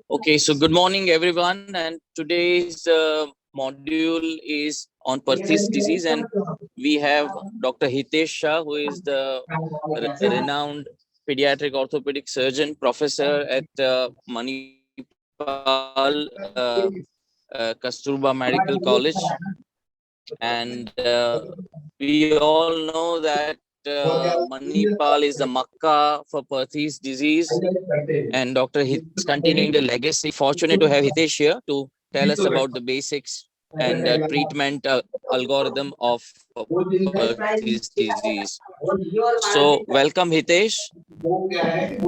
Okay, so good morning, everyone. And today's module is on Perthes disease, and we have Dr. Hitesh Shah, who is the renowned pediatric orthopedic surgeon, professor at Manipal Kasturba Medical College. And we all know that Manipal is the Makkah for Perthes disease, and Dr. Hitesh is continuing the legacy. Fortunate to have Hitesh here to tell us about the basics and treatment algorithm of Perthes disease. So welcome, Hitesh.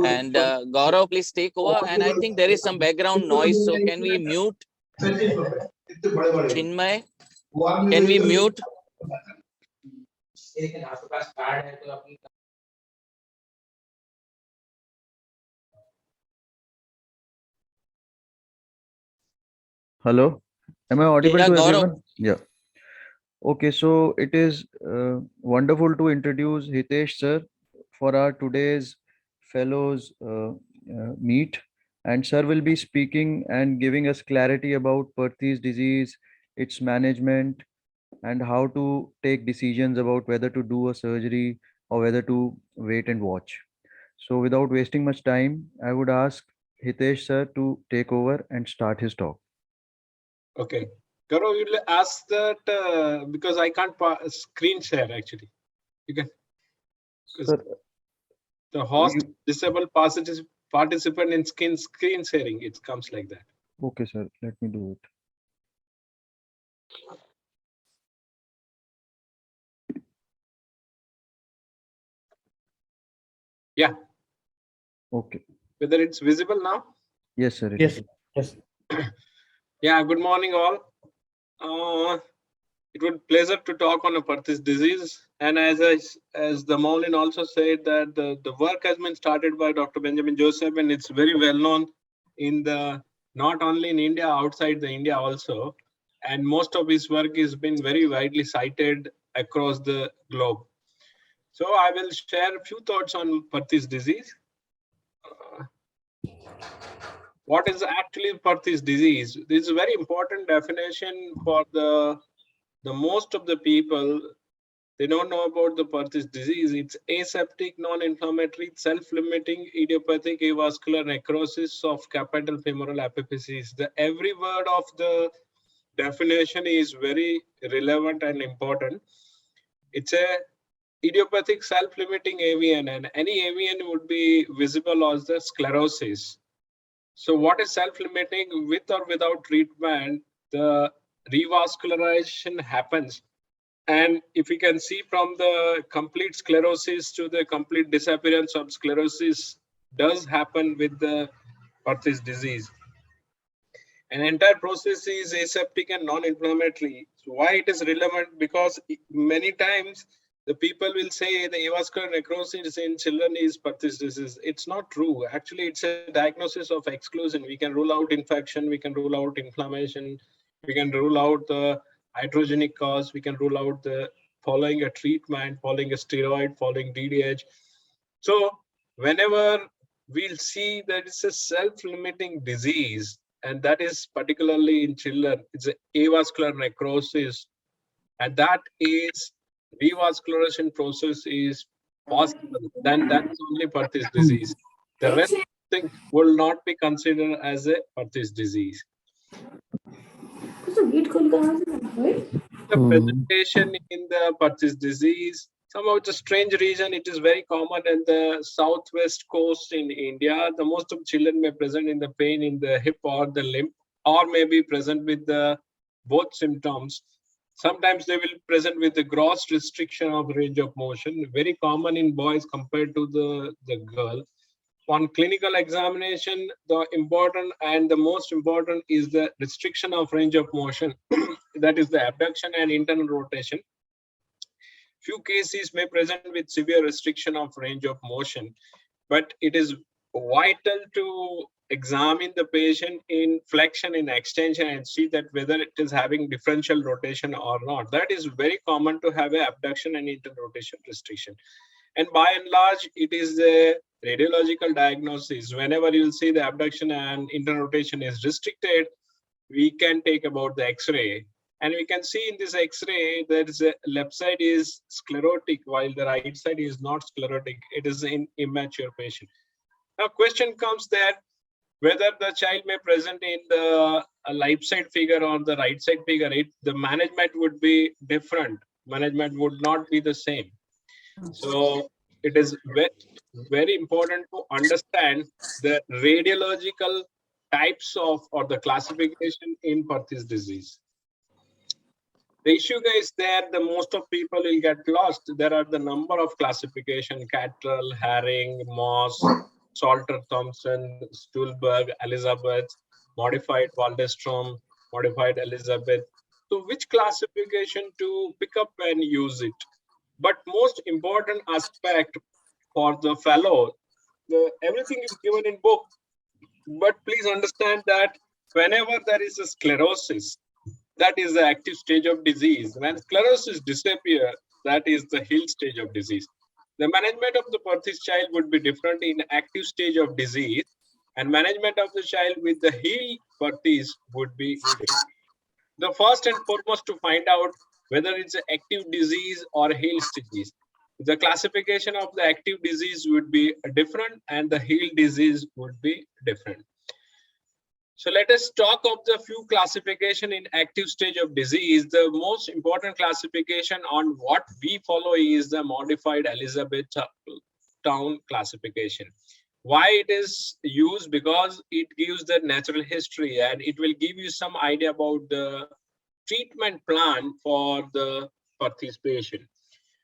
And Gaurav, please take over. And I think there is some background noise, so can we mute Chinmay? Can we mute? Hello, am I audible Yeah, to Gaurav. everyone? Yeah. Okay, so it is wonderful to introduce Hitesh sir for our today's fellows meet. And sir will be speaking and giving us clarity about Perthes disease, its management, and how to take decisions about whether to do a surgery or whether to wait and watch. So without wasting much time, I would ask Hitesh sir to take over and start his talk. Okay. Gaurav, you'll ask that because I can't screen share actually. You can. Sir, The host disabled participant in screen sharing. It comes like that. okay, sir. Let me do it. Yeah. Okay. Whether it's visible now? Yes, sir. Yes. Yes. Yeah. Good morning, all. It would pleasure to talk on a Perthes disease, and as the Maulin also said that the work has been started by Dr. Benjamin Joseph, and it's very well known in the not only in India, outside the India also, and most of his work has been very widely cited across the globe. So I will share a few thoughts on Perthes disease. What is actually Perthes disease? This is a very important definition for the most of the people. They don't know about the Perthes disease. It's aseptic, non-inflammatory, self-limiting, idiopathic avascular necrosis of capital femoral epiphysis. Every word of the definition is very relevant and important. It's a idiopathic self-limiting AVN, and any AVN would be visible as the sclerosis. So what is self-limiting? With or without treatment, the revascularization happens. And if you can see from the complete sclerosis to the complete disappearance of sclerosis does happen with the Perthes disease. An entire process is aseptic and non-inflammatory. So why it is relevant? Because many times the people will say the avascular necrosis in children is Perthes disease. It's not true. Actually, it's a diagnosis of exclusion. We can rule out infection, we can rule out inflammation, we can rule out the iatrogenic cause, we can rule out the following a treatment, following a steroid, following DDH. So whenever we'll see that it's a self-limiting disease, and that is particularly in children, it's an avascular necrosis, and that is revascularization process is possible, then that's only Perthes disease. The rest thing will not be considered as a Perthes disease. The presentation in the Perthes disease, somehow it's a strange region. It is very common in the southwest coast in India. The most of children may present in the pain in the hip or the limb, or may be present with the both symptoms. Sometimes they will present with the gross restriction of range of motion, very common in boys compared to the girl. On clinical examination, the important and the most important is the restriction of range of motion. That is the abduction and internal rotation. Few cases may present with severe restriction of range of motion, but it is vital to examine the patient in flexion, in extension, and see that whether it is having differential rotation or not. That is very common to have a abduction and internal rotation restriction. And by and large, it is a radiological diagnosis, whenever you'll see the abduction and interrotation is restricted, we can take about the X-ray. And we can see in this X-ray, there is a left side is sclerotic, while the right side is not sclerotic. It is in immature patient. Now, question comes that whether the child may present in the left side figure or the right side figure, the management would be different. Management would not be the same. So it is very important to understand the radiological types of or the classification in Perthes disease. The issue is there, the most of people will get lost. There are the number of classification: Cattrall, Herring, Moss, Salter, Thompson, Stulberg, Elizabeth, modified Waldestrom, modified Elizabeth. So which classification to pick up and use it? But most important aspect for the fellow, everything is given in book, but please understand that whenever there is a sclerosis, that is the active stage of disease. When sclerosis disappear, that is the healed stage of disease. The management of the Perthes child would be different in active stage of disease, and management of the child with the healed Perthes would be different. The first and foremost to find out whether it's an active disease or a healed disease. The classification of the active disease would be different and the healed disease would be different. So let us talk of the few classification in active stage of disease. The most important classification on what we follow is the modified Elizabethtown classification. Why it is used? Because it gives the natural history and it will give you some idea about the treatment plan for the Perthes patient.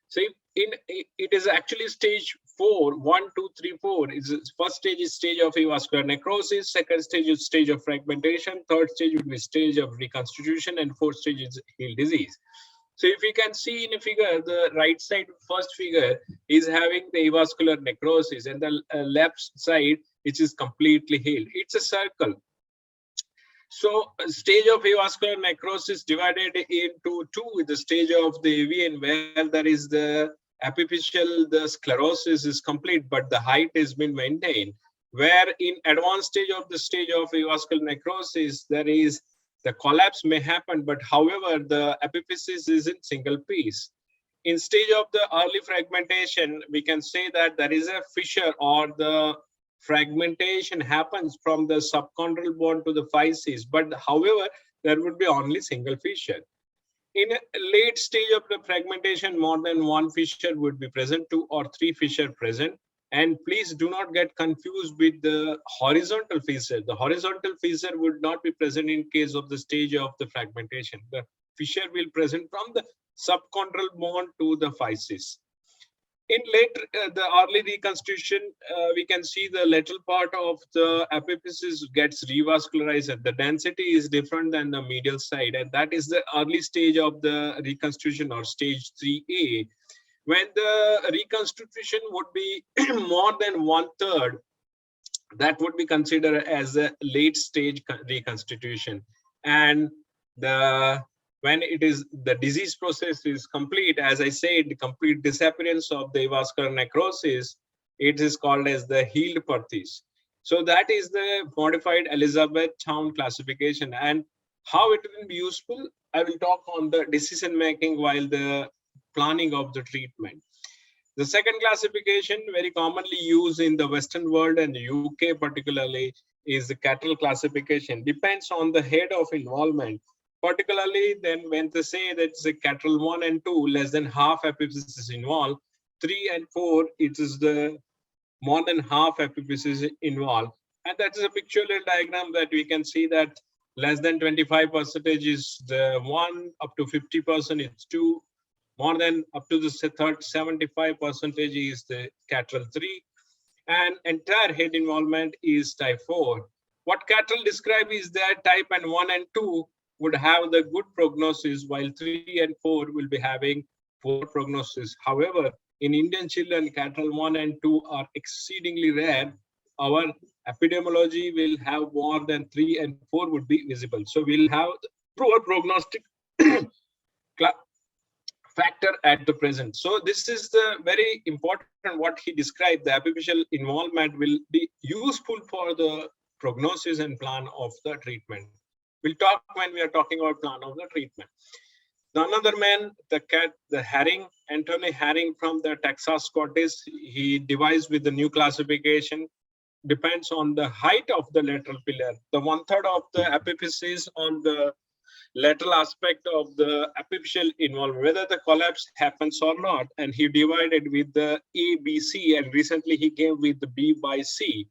So it is actually stage 4, 1, 2, 3, 4. Is first stage is stage of avascular necrosis, second stage is stage of fragmentation, third stage would be stage of reconstitution, and fourth stage is healed disease. So if you can see in a figure, the right side first figure is having the avascular necrosis, and the left side, which is completely healed. It's a circle. So stage of avascular necrosis divided into two, with the stage of the AVN where there is the epiphyseal, the sclerosis is complete, but the height has been maintained. Where in advanced stage of avascular necrosis, there is the collapse may happen, but however, the epiphysis is in single piece. In stage of the early fragmentation, we can say that there is a fissure or the fragmentation happens from the subchondral bone to the physis, but however, there would be only single fissure. In a late stage of the fragmentation, more than one fissure would be present, 2 or 3 fissure present. And please do not get confused with the horizontal fissure. The horizontal fissure would not be present in case of the stage of the fragmentation. The fissure will present from the subchondral bone to the physis. In the early reconstitution, we can see the lateral part of the epiphysis gets revascularized. The density is different than the medial side, and that is the early stage of the reconstitution, or stage 3A. When the reconstitution would be more than 1/3, that would be considered as a late stage reconstitution. And when it is the disease process is complete, as I said, the complete disappearance of the avascular necrosis, it is called as the healed Perthes. So that is the modified Elizabethtown classification. And how it will be useful, I will talk on the decision making while the planning of the treatment. The second classification, very commonly used in the Western world and the UK particularly, is the Cattrall classification. Depends on the head of involvement. Particularly then when they say that it's a Cattrall 1 and 2, less than half epiphysis is involved. 3 and 4, it is the more than half epiphysis involved. And that is a pictorial diagram that we can see that less than 25% is the 1, up to 50% is 2, more than up to the 75% is the Cattrall 3, and entire head involvement is type 4. What Cattrall describes is that type 1 and 2 would have the good prognosis, while 3 and 4 will be having poor prognosis. However, in Indian children, Cattrall 1 and 2 are exceedingly rare. Our epidemiology will have more than 3 and 4 would be visible. So we'll have poor prognostic factor at the present. So this is the very important what he described. The epiphyseal involvement will be useful for the prognosis and plan of the treatment. We'll talk when we are talking about plan of the treatment. The another man, the cat, the herring, Anthony Herring from the Texas Scottish, he devised with the new classification, depends on the height of the lateral pillar. The 1/3 of the epiphysis on the lateral aspect of the epiphyseal involvement, whether the collapse happens or not. And he divided with the A, B, C, and recently he came with the B by C.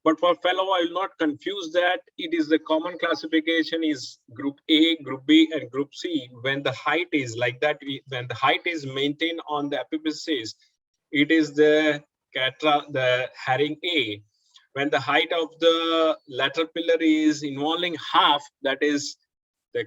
But for fellow, I will not confuse that. It is the common classification is group A, group B, and group C. When the height is like that, when the height is maintained on the epiphysis, it is the herring A. When the height of the lateral pillar is involving half, that is the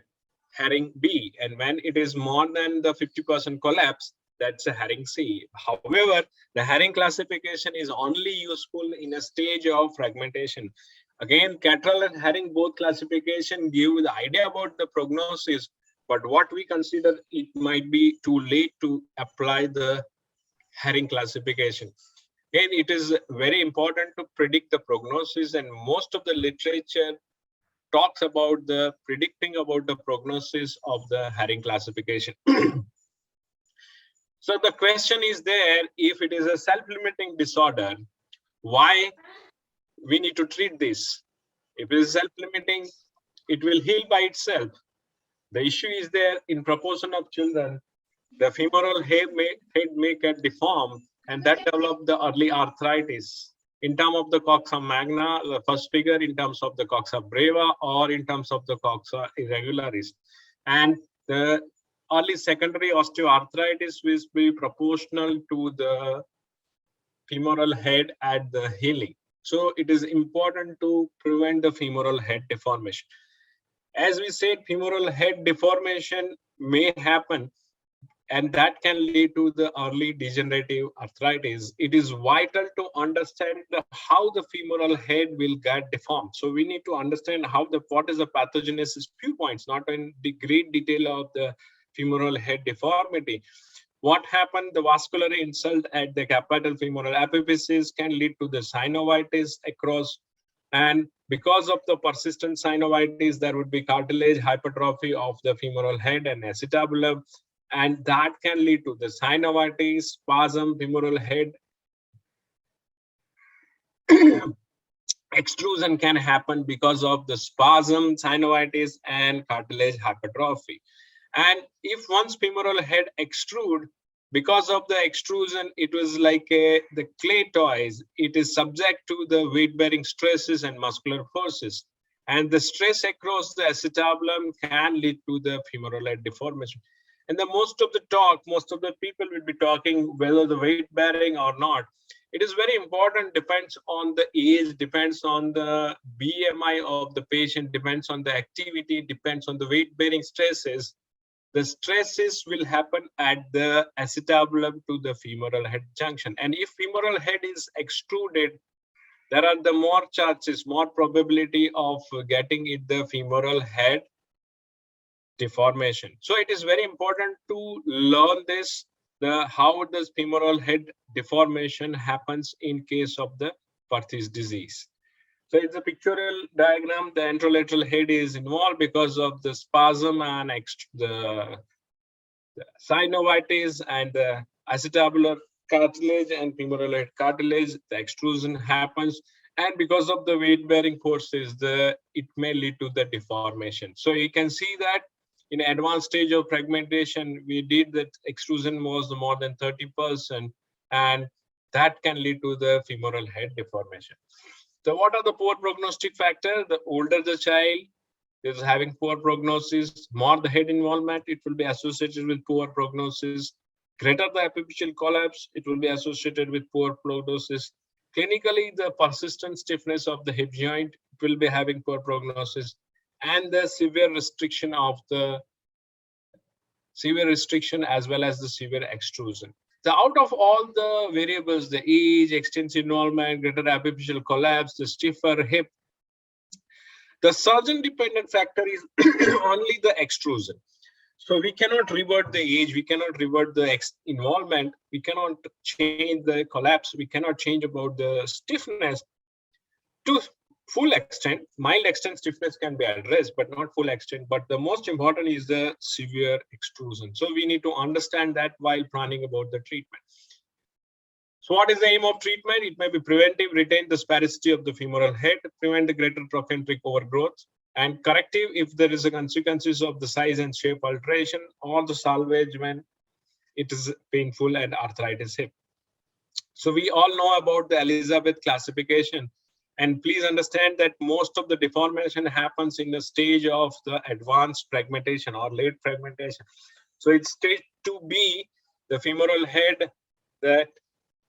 herring B. And when it is more than the 50% collapse, that's a herring C. However, the herring classification is only useful in a stage of fragmentation. Again, cattle and herring both classification give the idea about the prognosis, but what we consider it might be too late to apply the herring classification. Again, it is very important to predict the prognosis, and most of the literature talks about the predicting about the prognosis of the herring classification. So the question is there, if it is a self-limiting disorder, why we need to treat this? If it is self-limiting, it will heal by itself. The issue is there in proportion of children, the femoral head may get deformed, and that develop the early arthritis. In terms of the coxa magna, the first figure, in terms of the coxa brava, or in terms of the coxa irregularis. And the early secondary osteoarthritis will be proportional to the femoral head at the healing. So it is important to prevent the femoral head deformation. As we said, femoral head deformation may happen, and that can lead to the early degenerative arthritis. It is vital to understand how the femoral head will get deformed. So we need to understand what is the pathogenesis viewpoints, not in the great detail of the femoral head deformity. What happened, the vascular insult at the capital femoral epiphysis can lead to the synovitis across, and because of the persistent synovitis, there would be cartilage hypertrophy of the femoral head and acetabulum, and that can lead to the synovitis, spasm, femoral head. Extrusion can happen because of the spasm, synovitis, and cartilage hypertrophy. And if once femoral head extrude, because of the extrusion, it was like the clay toys. It is subject to the weight-bearing stresses and muscular forces. And the stress across the acetabulum can lead to the femoral head deformation. And the most of the people will be talking whether the weight bearing or not. It is very important, depends on the age, depends on the BMI of the patient, depends on the activity, depends on the weight bearing stresses. The stresses will happen at the acetabulum to the femoral head junction. And if femoral head is extruded, there are the more chances, more probability of getting it the femoral head deformation. So it is very important to learn this, how does femoral head deformation happens in case of the Perthes disease. So it's a pictorial diagram. The anterolateral head is involved because of the spasm and the synovitis and the acetabular cartilage and femoral head cartilage. The extrusion happens, and because of the weight-bearing forces, it may lead to the deformation. So you can see that in advanced stage of fragmentation, we did that extrusion was more than 30%, and that can lead to the femoral head deformation. So what are the poor prognostic factors? The older the child is having poor prognosis, more the head involvement, it will be associated with poor prognosis. Greater the epiphyseal collapse, it will be associated with poor prognosis. Clinically, the persistent stiffness of the hip joint will be having poor prognosis, and the severe restriction as well as the severe extrusion. So out of all the variables, the age, extensive involvement, greater epiphyseal collapse, the stiffer hip, the surgeon dependent factor is only the extrusion. So we cannot revert the age, we cannot revert the involvement, we cannot change the collapse, we cannot change about the stiffness to full extent. Mild extent stiffness can be addressed, but not full extent. But the most important is the severe extrusion. So we need to understand that while planning about the treatment. So what is the aim of treatment? It may be preventive, retain the sphericity of the femoral head, prevent the greater trochanteric overgrowth, and corrective if there is a consequences of the size and shape alteration or the salvage when it is painful and arthritis hip. So we all know about the Elizabeth classification, and please understand that most of the deformation happens in the stage of the advanced fragmentation or late fragmentation. So it's stage 2B, the femoral head that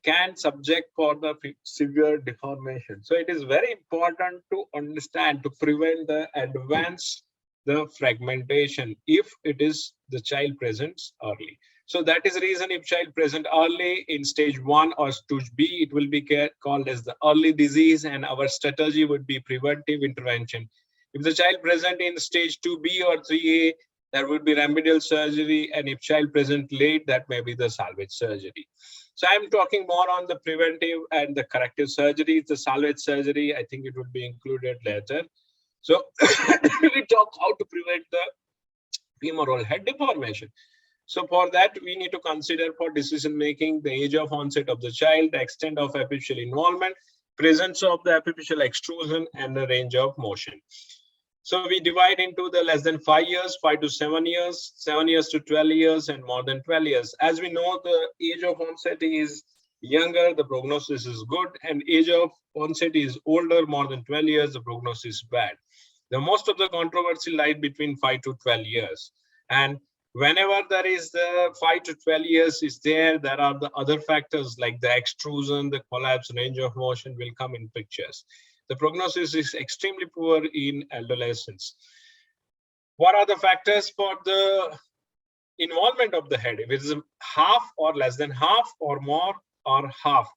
can subject for the severe deformation. So it is very important to understand to prevent the advance the fragmentation if it is the child presents early. So that is the reason if child present early in stage 1 or stage B, it will be called as the early disease, and our strategy would be preventive intervention. If the child present in stage 2B or 3A, there would be remedial surgery, and if child present late, that may be the salvage surgery. So I'm talking more on the preventive and the corrective surgery. The salvage surgery, I think it would be included later. So we talk how to prevent the femoral head deformation. So for that, we need to consider for decision making the age of onset of the child, the extent of epiphyseal involvement, presence of the epiphyseal extrusion, and the range of motion. So we divide into the less than 5 years, 5 to 7 years, 7 years to 12 years, and more than 12 years. As we know, the age of onset is younger, the prognosis is good, and age of onset is older, more than 12 years, the prognosis is bad. The most of the controversy lies between 5 to 12 years. And whenever there is the 5 to 12 years is there are the other factors like the extrusion, the collapse, range of motion will come in pictures. The prognosis is extremely poor in adolescents. What are the factors for the involvement of the head? If it is half or less than half or more or half.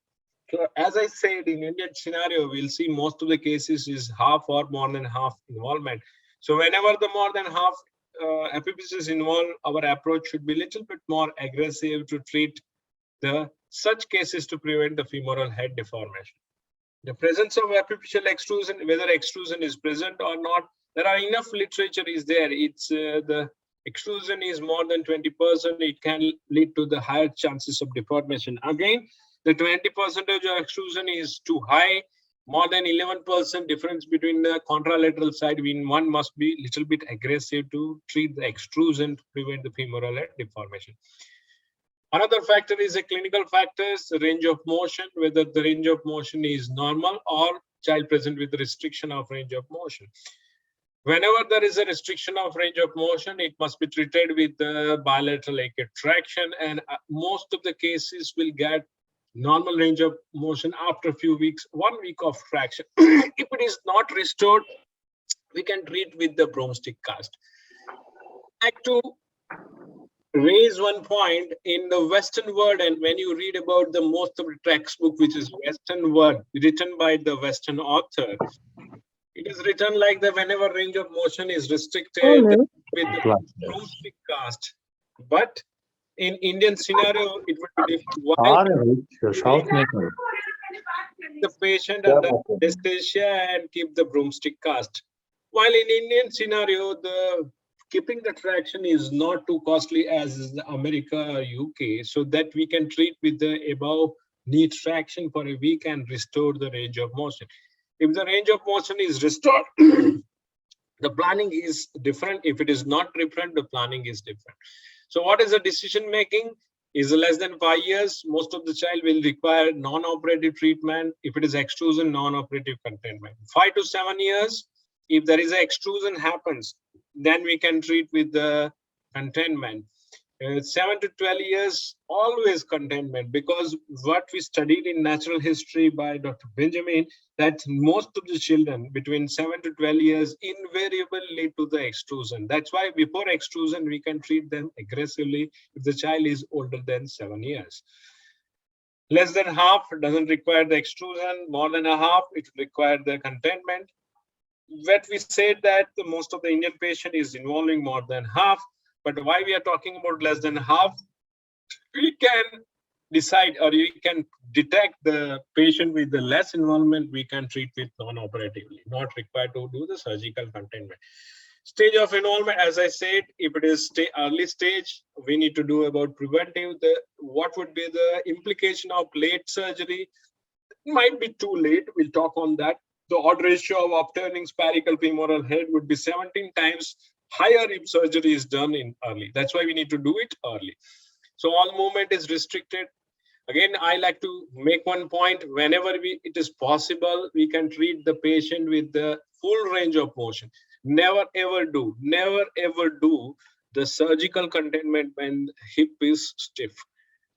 So as I said, in Indian scenario, we'll see most of the cases is half or more than half involvement. So whenever the more than half epiphysis involved, our approach should be a little bit more aggressive to treat the such cases to prevent the femoral head deformation. The presence of epiphyseal extrusion, whether extrusion is present or not, there are enough literature is there. It's the extrusion is more than 20%, it can lead to the higher chances of deformation. Again, the 20% of extrusion is too high. More than 11% difference between the contralateral side, one must be a little bit aggressive to treat the extrusion to prevent the femoral head deformation. Another factor is a clinical factors, the range of motion, whether the range of motion is normal or child present with restriction of range of motion. Whenever there is a restriction of range of motion, it must be treated with the bilateral naked traction, and most of the cases will get normal range of motion after a few weeks, 1 week of traction. If it is not restored, we can treat with the broomstick cast. I'd like to raise one point in the Western world, and when you read about the most of the textbook, which is Western world, written by the Western author, it is written like that whenever range of motion is restricted with the broomstick cast. But in Indian scenario, it would be different. Why? The patient under anesthesia and keep the broomstick cast. While in Indian scenario, the keeping the traction is not too costly as is the America or UK, so that we can treat with the above knee traction for a week and restore the range of motion. If the range of motion is restored, the planning is different. If it is not different, the planning is different. So what is the decision making? Is less than 5 years, most of the child will require non-operative treatment. If it is extrusion, non-operative containment. 5 to 7 years, if there is an extrusion happens, then we can treat with the containment. 7 to 12 years, always containment, because what we studied in natural history by Dr. Benjamin, that most of the children between 7 to 12 years invariably lead to the extrusion. That's why before extrusion, we can treat them aggressively if the child is older than 7 years. Less than half doesn't require the extrusion, more than a half, it requires the containment. What we said that the most of the Indian patient is involving more than half. But why we are talking about less than half? We can decide, or we can detect the patient with the less involvement, we can treat with non-operatively, not required to do the surgical containment. Stage of involvement, as I said, if it is early stage, we need to do about preventive. What would be the implication of late surgery? It might be too late. We'll talk on that. The odd ratio of upturning spherical femoral head would be 17 times higher if surgery is done in early. That's why we need to do it early. So all movement is restricted. Again, I like to make one point. Whenever it is possible, we can treat the patient with the full range of motion. Never ever do the surgical containment when hip is stiff,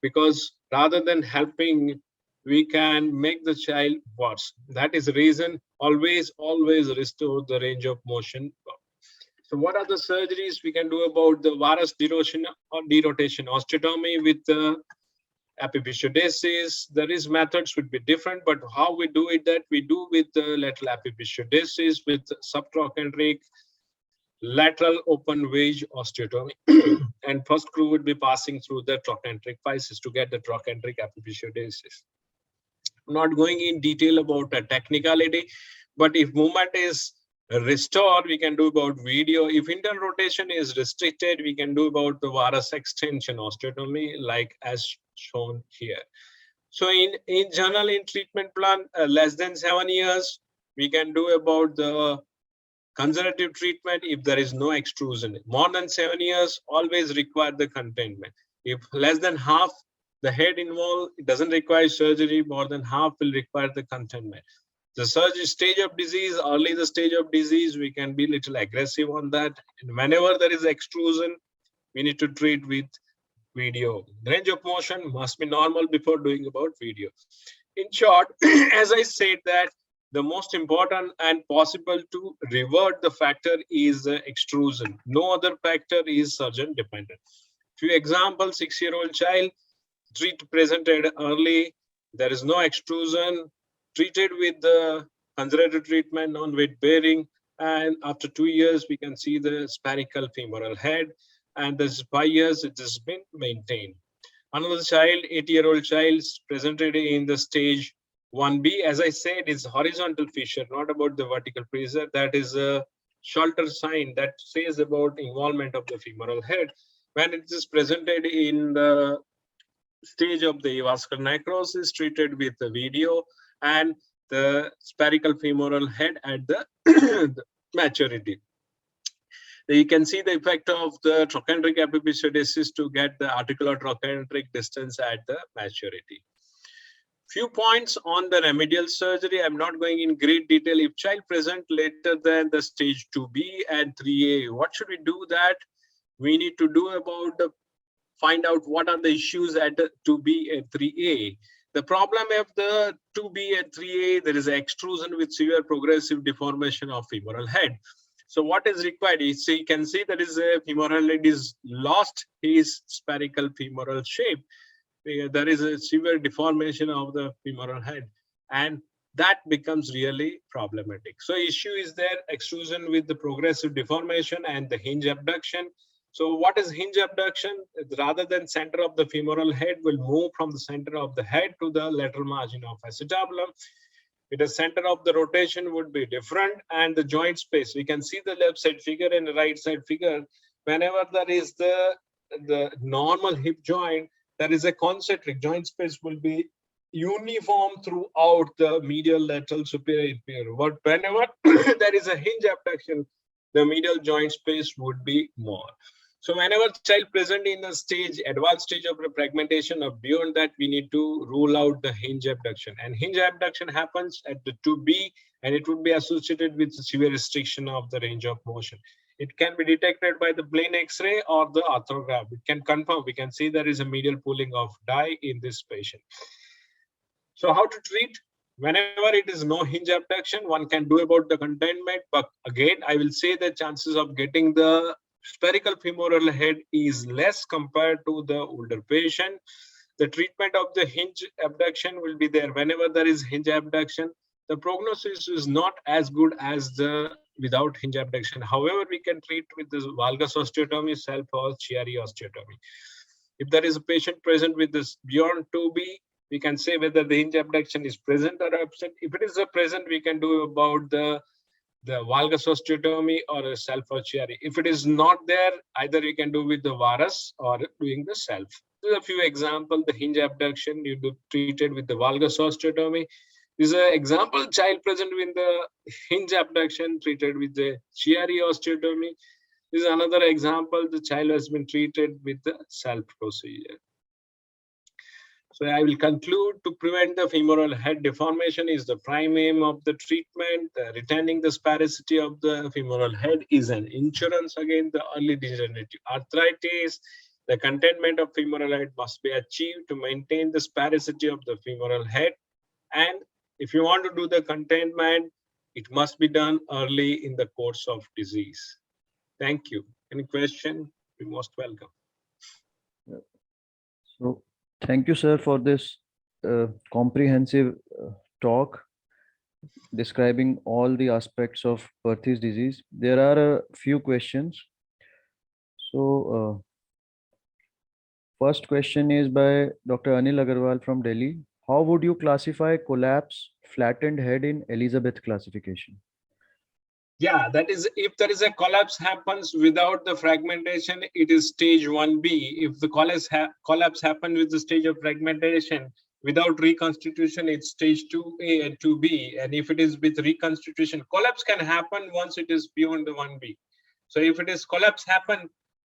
because rather than helping, we can make the child worse. That is the reason, always restore the range of motion. So what are the surgeries we can do about the varus derotation or derotation? Osteotomy with the epiphysiodesis. There is methods would be different, but how we do it, that we do with the lateral epiphysiodesis with subtrochanteric lateral open wedge osteotomy. And first screw would be passing through the trochanteric physis to get the trochanteric epiphysiodesis. I'm not going in detail about the technicality, but if movement is restored, we can do about video. If internal rotation is restricted, we can do about the varus extension osteotomy, like as shown here. So in general, in treatment plan, less than 7 years, we can do about the conservative treatment if there is no extrusion. More than 7 years, always require the containment. If less than half the head involved, it doesn't require surgery. More than half will require the containment. The surgery stage of disease, early the stage of disease, we can be little aggressive on that. And whenever there is extrusion, we need to treat with video. The range of motion must be normal before doing about video. In short, as I said, that the most important and possible to revert the factor is extrusion. No other factor is surgeon dependent. Few examples: 6-year-old child presented early, there is no extrusion, treated with the conservative treatment, non-weight bearing, and after 2 years we can see the spherical femoral head, and this 5 years it has been maintained. Another child, 8-year-old child, presented in the stage 1B. As I said, it's horizontal fissure, not about the vertical fissure. That is a Schalter sign that says about involvement of the femoral head. When it is presented in the stage of the avascular necrosis, treated with the video and the spherical femoral head at the, the maturity. You can see the effect of the trochanteric epiphysiodesis to get the articular trochanteric distance at the maturity. Few points on the remedial surgery. I'm not going in great detail. If child present later than the stage 2B and 3A, what should we do that? We need to do about the find out what are the issues at the 2B and 3A. The problem of the 2B and 3A, there is an extrusion with severe progressive deformation of femoral head. So what is required is, you can see that is a femoral head is lost his spherical femoral shape. There is a severe deformation of the femoral head, and that becomes really problematic. So issue is there, extrusion with the progressive deformation and the hinge abduction. So what is hinge abduction? Rather than center of the femoral head will move from the center of the head to the lateral margin of acetabulum. The center of the rotation would be different, and the joint space. We can see the left side figure and the right side figure. Whenever there is the normal hip joint, there is a concentric joint space will be uniform throughout the medial, lateral, superior, inferior. But whenever there is a hinge abduction, the medial joint space would be more. So whenever child present in a stage, advanced stage of fragmentation or beyond that, we need to rule out the hinge abduction. And hinge abduction happens at the 2B, and it would be associated with severe restriction of the range of motion. It can be detected by the plain X-ray or the arthrograph. It can confirm. We can see there is a medial pooling of dye in this patient. So how to treat? Whenever it is no hinge abduction, one can do about the containment. But again, I will say the chances of getting the spherical femoral head is less compared to the older patient. The treatment of the hinge abduction will be there. Whenever there is hinge abduction, the prognosis is not as good as the without hinge abduction. However, we can treat with this valgus osteotomy, self or Chiari osteotomy. If there is a patient present with this beyond 2B, we can say whether the hinge abduction is present or absent. If it is a present, we can do about the valgus osteotomy or a self or Chiari. If it is not there, either we can do with the Varus or doing the self. There are a few examples. The hinge abduction, you do treated with the valgus osteotomy. This is an example child present with the hinge abduction treated with the Chiari osteotomy. This is another example. The child has been treated with the self procedure. So I will conclude, to prevent the femoral head deformation is the prime aim of the treatment. Retaining the sphericity of the femoral head is an insurance against the early degenerative arthritis. The containment of femoral head must be achieved to maintain the sphericity of the femoral head. And if you want to do the containment, it must be done early in the course of disease. Thank you. Any question? You're most welcome. So thank you, sir, for this comprehensive talk describing all the aspects of Perthes disease. There are a few questions. So first question is by Dr. Anil Agarwal from Delhi. How would you classify collapse flattened head in Elizabeth classification? Yeah, that is, if there is a collapse happens without the fragmentation, it is stage 1B. If the collapse happens with the stage of fragmentation without reconstitution, it's stage 2A and 2B. And if it is with reconstitution, collapse can happen once it is beyond the 1B. So if it is collapse happen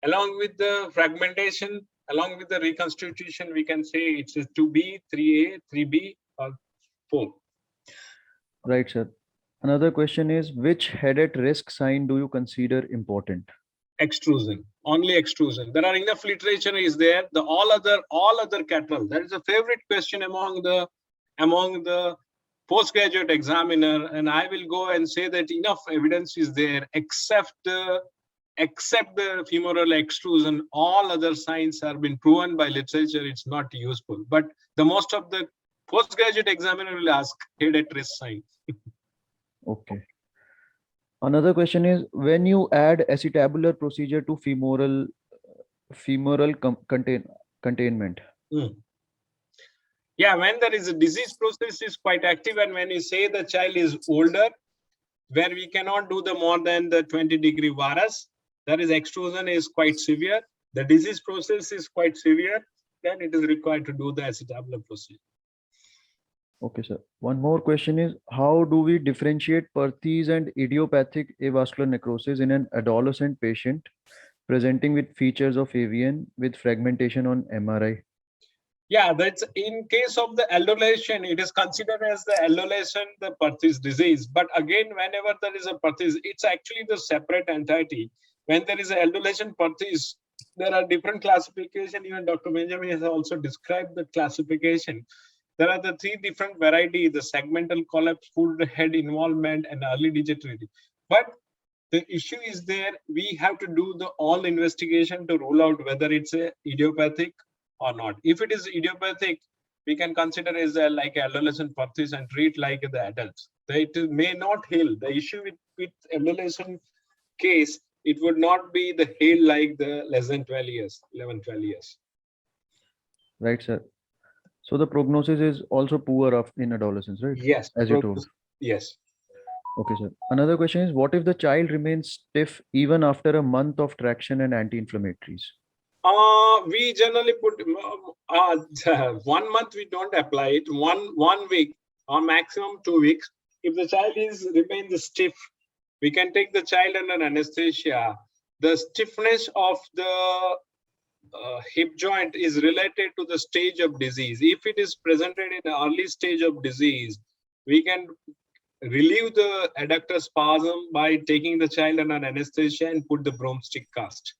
along with the fragmentation, along with the reconstitution, we can say it's a 2B, 3A, 3B, or 4. Right, sir. Another question is, which head at risk sign do you consider important? Extrusion, only extrusion. There are enough literature is there. The all other cattle. That is a favorite question among the postgraduate examiner, and I will go and say that enough evidence is there except the femoral extrusion. All other signs have been proven by literature. It's not useful, but the most of the postgraduate examiner will ask head at risk sign. Okay. Another question is, when you add acetabular procedure to femoral containment. Yeah, when there is a disease process is quite active, and when you say the child is older, where we cannot do the more than the 20-degree Varus, that is extrusion is quite severe. The disease process is quite severe, then it is required to do the acetabular procedure. Okay, sir. One more question is, how do we differentiate Perthes and idiopathic avascular necrosis in an adolescent patient presenting with features of AVN with fragmentation on MRI? Yeah, that's in case of the adolescent, it is considered as the adolescent, the Perthes disease. But again, whenever there is a Perthes, it's actually the separate entity. When there is an adolescent Perthes, there are different classification. Even Dr. Benjamin has also described the classification. There are the 3 different varieties: the segmental collapse, full head involvement, and early degenerative. But the issue is there, we have to do the all investigation to rule out whether it's a idiopathic or not. If it is idiopathic, we can consider as like adolescent Perthes and treat like the adults. It may not heal. The issue with adolescent case, it would not be the heal like the less than 12 years, 11, 12 years. Right, sir. So the prognosis is also poor in adolescence, right? Yes. As you told. Yes. Okay, sir. Another question is, what if the child remains stiff even after a month of traction and anti-inflammatories? We generally put 1 month. We don't apply it. One week or maximum 2 weeks. If the child remains stiff, we can take the child under anesthesia. The stiffness of the hip joint is related to the stage of disease. If it is presented in the early stage of disease, we can relieve the adductor spasm by taking the child under anesthesia and put the broomstick cast.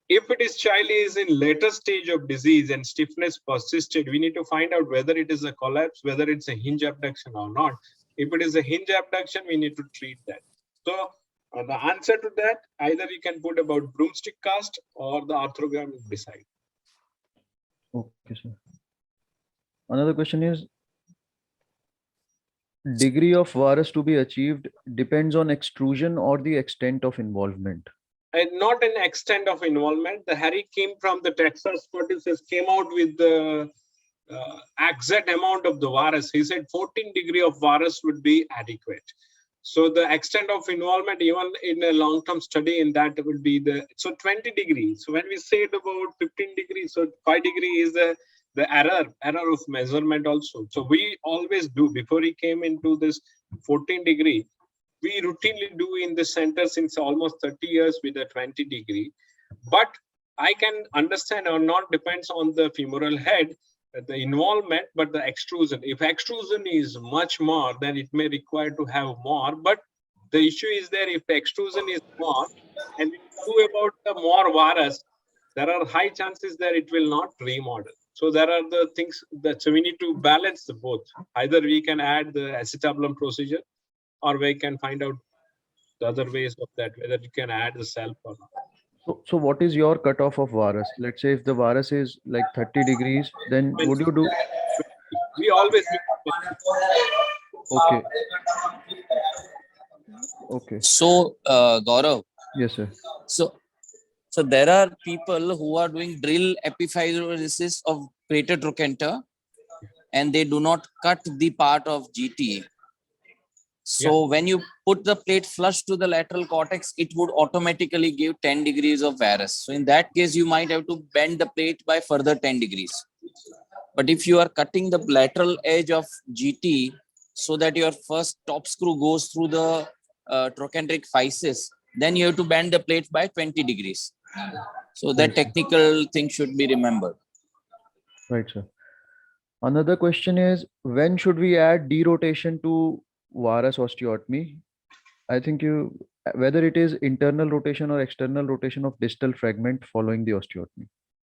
If it is child is in later stage of disease and stiffness persisted, we need to find out whether it is a collapse, whether it's a hinge abduction or not. If it is a hinge abduction, we need to treat that. So the answer to that, either you can put about broomstick cast or the arthrogram beside. Okay, sir. Another question is, degree of Varus to be achieved depends on extrusion or the extent of involvement? And not an extent of involvement. The Harry came from the Texas Perthes, came out with the exact amount of the Varus. He said 14 degree of Varus would be adequate. So the extent of involvement, even in a long-term study, in that would be so 20 degrees. So when we say it about 15 degrees, so 5 degree is the error of measurement also. So we always do, before he came into this 14 degree, we routinely do in the center since almost 30 years with a 20 degree. But I can understand or not depends on the femoral head, the involvement, but the extrusion. If extrusion is much more, then it may require to have more. But the issue is there, if the extrusion is more, and we do about the more Varus, there are high chances that it will not remodel. So there are the things that, so we need to balance the both. Either we can add the acetabulum procedure, or we can find out the other ways of that, whether you can add the self or not. So what is your cutoff of Varus? Let's say if the Varus is like 30 degrees, then would you do? We always do. Okay. Okay. So, Gaurav, Yes, sir. so there are people who are doing drill epiphysiosis of greater trochanter, and they do not cut the part of GT. So when you put the plate flush to the lateral cortex, it would automatically give 10 degrees of varus. So in that case, you might have to bend the plate by further 10 degrees. But if you are cutting the lateral edge of GT so that your first top screw goes through the trochanteric physis, then you have to bend the plate by 20 degrees. So that technical thing should be remembered. Right, sir. Another question is, when should we add derotation to varus osteotomy? I think whether it is internal rotation or external rotation of distal fragment following the osteotomy.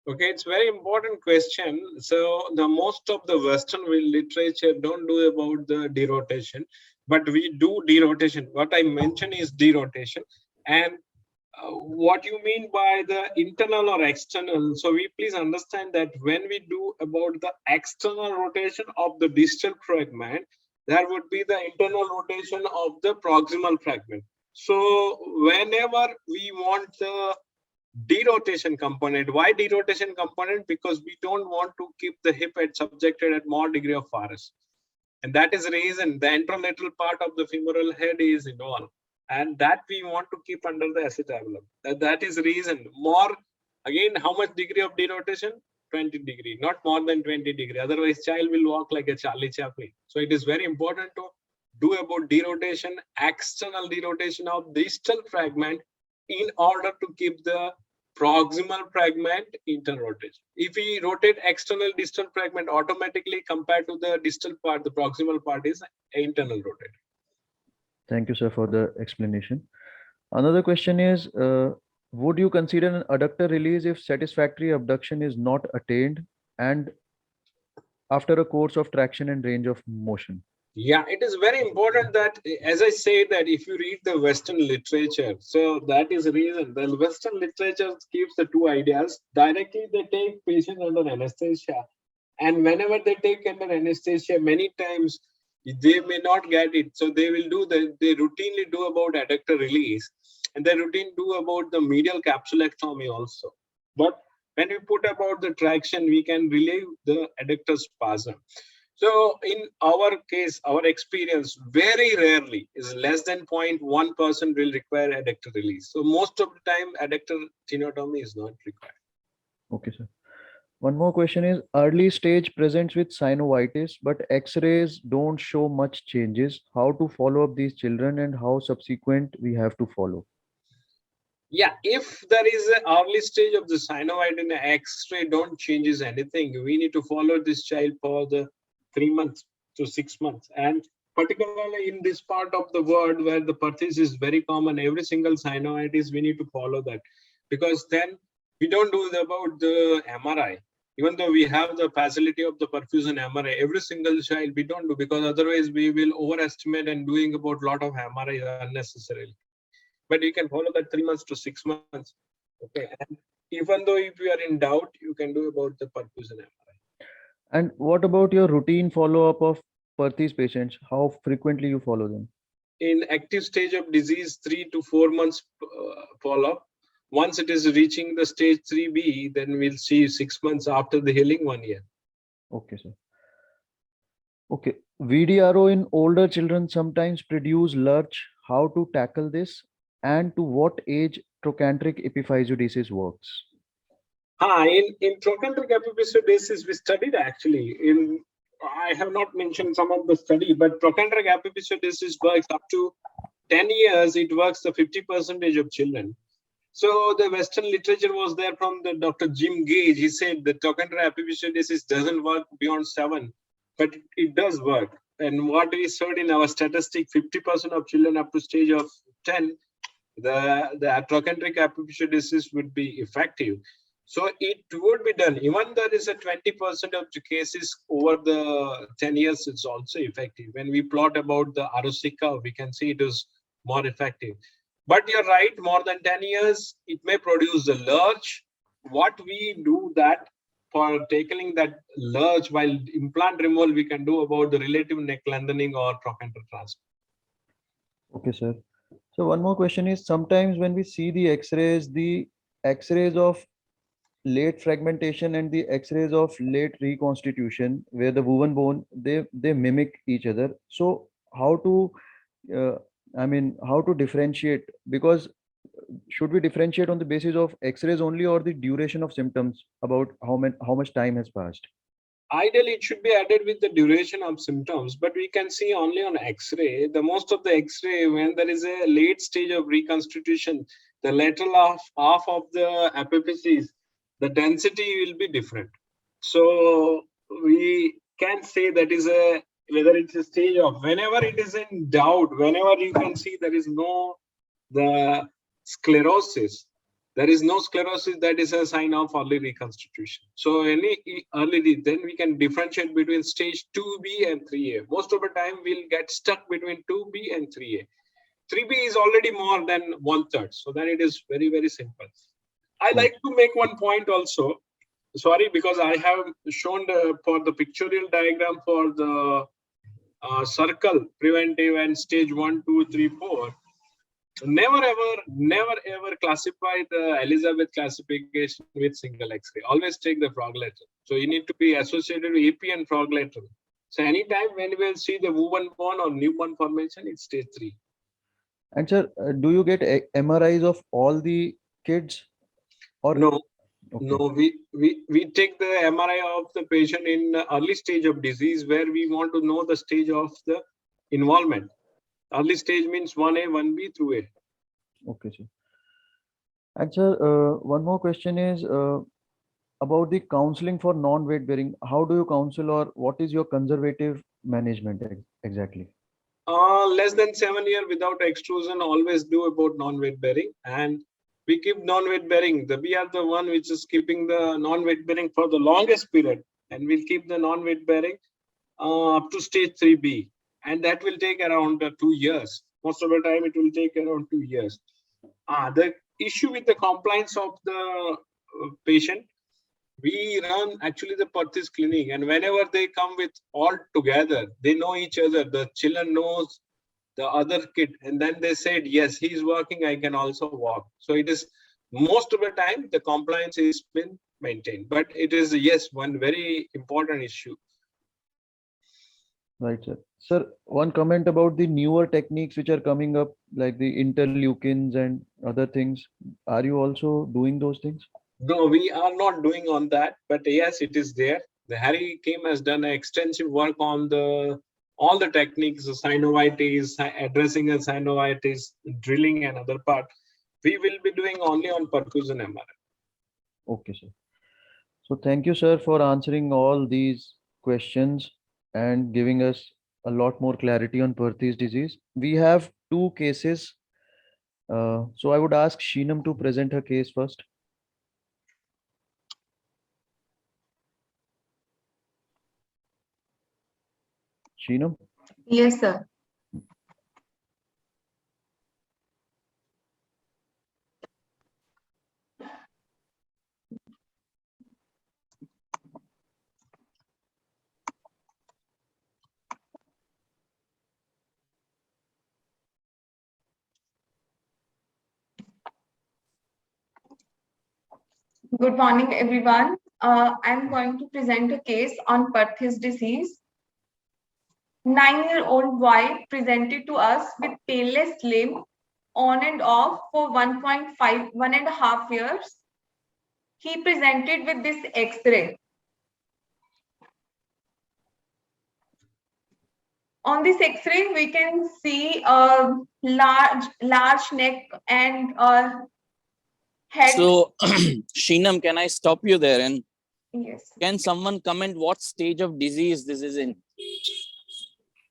Okay, it's very important question. So the most of the Western literature don't do about the derotation, but we do derotation. What I mentioned is derotation. And what you mean by the internal or external? So we please understand that when we do about the external rotation of the distal fragment, there would be the internal rotation of the proximal fragment. So whenever we want the derotation component, why derotation component? Because we don't want to keep the hip head subjected at more degree of varus. And that is the reason the anterolateral part of the femoral head is involved. And that we want to keep under the acetabulum. That is the reason. More, again, how much degree of derotation? 20 degree, not more than 20 degree. Otherwise, child will walk like a Charlie Chaplin. So it is very important to do about derotation, external derotation of distal fragment in order to keep the proximal fragment internal rotation. If we rotate external distal fragment automatically compared to the distal part, the proximal part is internal rotated. Thank you, sir, for the explanation. Another question is, would you consider an adductor release if satisfactory abduction is not attained and after a course of traction and range of motion? Yeah, it is very important that, as I say, that if you read the Western literature, so that is the reason the Western literature gives the two ideas. Directly, they take patient under anesthesia, and whenever they take under anesthesia, many times they may not get it. So they will do they routinely do about adductor release, and they routinely do about the medial capsulectomy also. But when we put about the traction, we can relieve the adductor spasm. So in our case, our experience, very rarely is less than 0.1% will require adductor release. So most of the time, adductor tenotomy is not required. Okay, sir. One more question is, early stage presents with synovitis, but X-rays don't show much changes. How to follow up these children and how subsequent we have to follow? Yeah, if there is an early stage of the synovitis in the X-ray don't changes anything, we need to follow this child for the 3 months to 6 months. And particularly in this part of the world where the Perthes is very common, every single synovitis, we need to follow that. Because then we don't do about the MRI. Even though we have the facility of the perfusion MRI, every single child we don't do, because otherwise we will overestimate and doing about a lot of MRI unnecessarily. But you can follow that 3 months to 6 months. Okay. And even though if you are in doubt, you can do about the perfusion MRI. And what about your routine follow-up of Perthes patients? How frequently you follow them? In active stage of disease, 3 to 4 months follow-up. Once it is reaching the stage 3B, then we'll see 6 months after the healing, 1 year. Okay, sir. Okay. VDRO in older children sometimes produce lurch. How to tackle this? And to what age trochanteric epiphysiodesis works? In trochanteric epiphysiodesis, we studied actually. I have not mentioned some of the study, but trochanteric epiphysiodesis works up to 10 years. It works the 50% of children. So the Western literature was there from the Dr. Jim Gage. He said the trochanteric epiphysiodesis doesn't work beyond 7, but it does work. And what we saw in our statistic, 50% of children up to stage of 10, the trochanteric epiphysiodesis would be effective. So it would be done. Even there is a 20% of the cases over the 10 years, it's also effective. When we plot about the ROC curve, we can see it is more effective. But you're right, more than 10 years, it may produce the lurch. What we do that for tackling that lurch while implant removal, we can do about the relative neck lengthening or trochanter transfer. Okay, sir. So one more question is, sometimes when we see the X-rays of late fragmentation and the X-rays of late reconstitution, where the woven bone, they mimic each other. So how to, uh, how to differentiate? Because should we differentiate on the basis of X-rays only, or the duration of symptoms, about how much time has passed? Ideally, it should be added with the duration of symptoms, but we can see only on X-ray. The most of the X-ray, when there is a late stage of reconstitution, the lateral half of the epiphyses, the density will be different. So we can say that is a whether it's a stage of, whenever it is in doubt, whenever you can see there is no the sclerosis, there is no sclerosis, that is a sign of early reconstitution. So any early, then we can differentiate between stage 2B and 3A. Most of the time we'll get stuck between 2B and 3A. 3B is already more than 1/3. So then it is very, very simple. I like to make one point also. Sorry, because I have shown for the pictorial diagram for the circle preventive and stage 1, 2, 3, 4. Never ever classify the Elizabeth classification with single X-ray. Always take the frog letter. So you need to be associated with EP and frog letter. So anytime when we will see the woven bone or newborn formation, it's stage 3. And sir, do you get MRIs of all the kids? Or no? Okay. No, we take the MRI of the patient in the early stage of disease, where we want to know the stage of the involvement. Early stage means 1A, 1B through A. Okay, sir. And sir, one more question is about the counseling for non-weight bearing. How do you counsel, or what is your conservative management exactly? Less than 7 years without extrusion, always do about non-weight bearing, and we keep non-weight bearing. We are the one which is keeping the non-weight bearing for the longest period, and we'll keep the non-weight bearing up to stage 3B, and that will take around 2 years. Most of the time, it will take around 2 years. The issue with the compliance of the patient, we run actually the Perthes clinic, and whenever they come with all together, they know each other. The children knows the other kid, and then they said, yes, he's working, I can also walk. So it is most of the time the compliance is been maintained, but it is, yes, one very important issue. Right, sir. Sir, one comment about the newer techniques which are coming up, like the interleukins and other things. Are you also doing those things? No, we are not doing on that, but yes, it is there. The Harry Kim has done extensive work on all the techniques, the synovitis, addressing a synovitis, drilling, and other part. We will be doing only on perfusion MRI. Okay, sir. So thank you, sir, for answering all these questions and giving us a lot more clarity on Perthes disease. We have two cases. So I would ask Sheenam to present her case first. Sheenam? Yes, sir. Good morning, everyone. I'm going to present a case on Perthes disease. 9-year-old boy presented to us with painless limp on and off for 1.5 years. He presented with this X-ray. On this X-ray, we can see a large neck and head. So, Shinam, can I stop you there? And Yes. can someone comment what stage of disease this is in?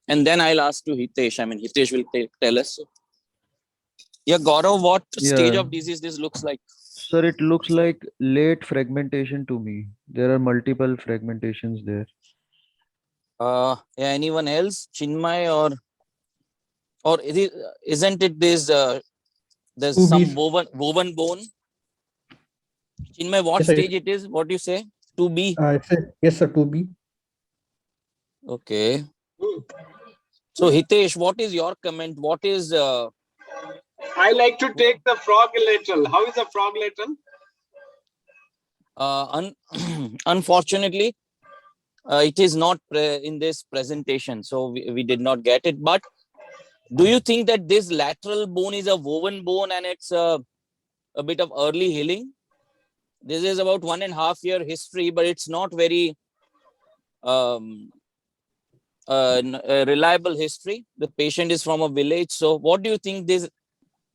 And then I'll ask to Hitesh. I mean, Hitesh will tell us. Yeah, Gaurav, what stage Yeah, of disease this looks like? sir, it looks like late fragmentation to me. There are multiple fragmentations there. Yeah, anyone else? Chinmay or isn't it this? There's Two some Bs. woven bone. Chinmay, what Yes, sir. stage it is? What do you say? 2B. Yes, sir. 2B. Okay. So Hitesh, what is your comment? What is I like to take the frog lateral. How is the frog lateral? unfortunately, it is not in this presentation, so we did not get it. But do you think that this lateral bone is a woven bone and it's a bit of early healing? This is about 1.5 year history, but it's not very um, reliable history. The patient is from a village. So what do you think this